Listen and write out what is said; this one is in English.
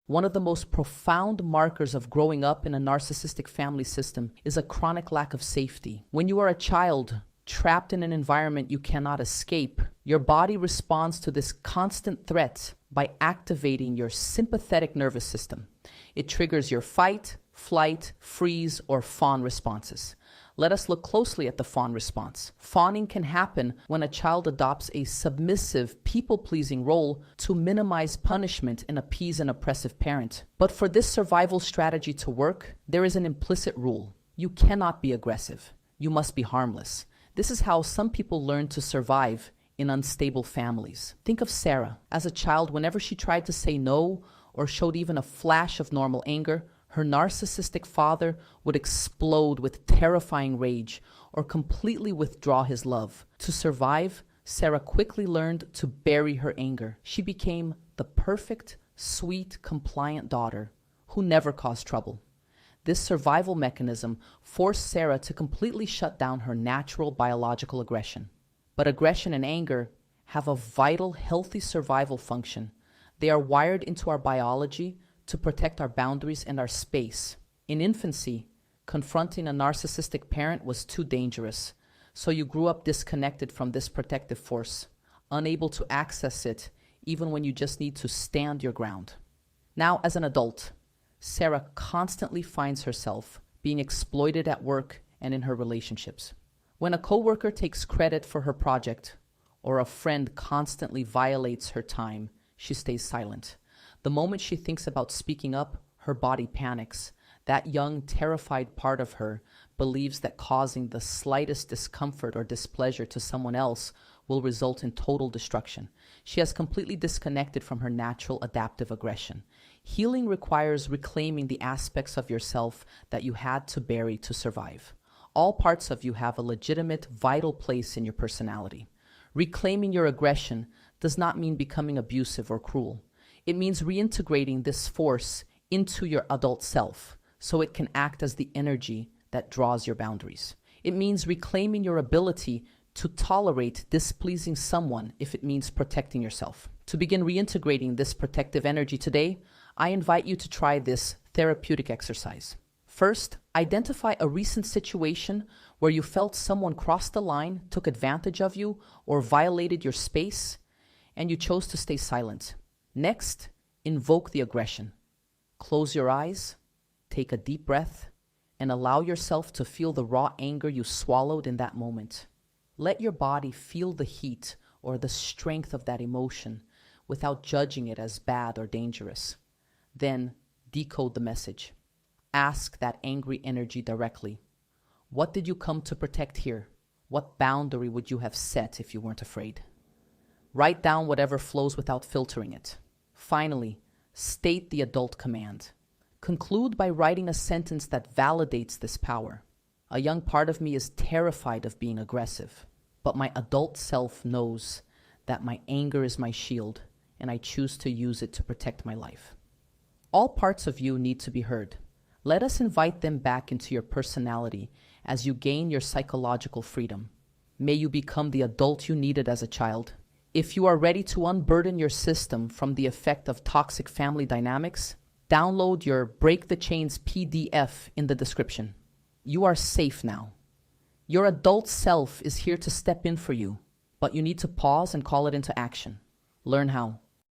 One of the most profound markers of growing up in a narcissistic family system is a chronic lack of safety. When you are a child trapped in an environment you cannot escape, your body responds to this constant threat by activating your sympathetic nervous system. It triggers your fight, flight, freeze, or fawn responses. Let us look closely at the fawn response. Fawning can happen when a child adopts a submissive, people-pleasing role to minimize punishment and appease an oppressive parent. But for this survival strategy to work, there is an implicit rule. You cannot be aggressive. You must be harmless. This is how some people learn to survive in unstable families. Think of Sarah. As a child, whenever she tried to say no or showed even a flash of normal anger, her narcissistic father would explode with terrifying rage or completely withdraw his love. To survive, Sarah quickly learned to bury her anger. She became the perfect, sweet, compliant daughter who never caused trouble. This survival mechanism forced Sarah to completely shut down her natural biological aggression. But aggression and anger have a vital, healthy survival function. They are wired into our biology to protect our boundaries and our space. In infancy, confronting a narcissistic parent was too dangerous, so you grew up disconnected from this protective force, unable to access it even when you just need to stand your ground. Now, as an adult, Sarah constantly finds herself being exploited at work and in her relationships. When a coworker takes credit for her project, or a friend constantly violates her time, she stays silent. The moment she thinks about speaking up, her body panics. That young, terrified part of her believes that causing the slightest discomfort or displeasure to someone else will result in total destruction. She has completely disconnected from her natural adaptive aggression. Healing requires reclaiming the aspects of yourself that you had to bury to survive. All parts of you have a legitimate, vital place in your personality. Reclaiming your aggression does not mean becoming abusive or cruel. It means reintegrating this force into your adult self so it can act as the energy that draws your boundaries. It means reclaiming your ability to tolerate displeasing someone if it means protecting yourself. To begin reintegrating this protective energy today, I invite you to try this therapeutic exercise. First, identify a recent situation where you felt someone crossed the line, took advantage of you, or violated your space, and you chose to stay silent. Next, invoke the aggression. Close your eyes, take a deep breath, and allow yourself to feel the raw anger you swallowed in that moment. Let your body feel the heat or the strength of that emotion without judging it as bad or dangerous. Then, decode the message. Ask that angry energy directly. What did you come to protect here? What boundary would you have set if you weren't afraid? Write down whatever flows without filtering it. Finally, state the adult command. Conclude by writing a sentence that validates this power. A young part of me is terrified of being aggressive, but my adult self knows that my anger is my shield, and I choose to use it to protect my life. All parts of you need to be heard. Let us invite them back into your personality as you gain your psychological freedom. May you become the adult you needed as a child. If you are ready to unburden your system from the effect of toxic family dynamics, download your Break the Chains PDF in the description. You are safe now. Your adult self is here to step in for you, but you need to pause and call it into action. Learn how.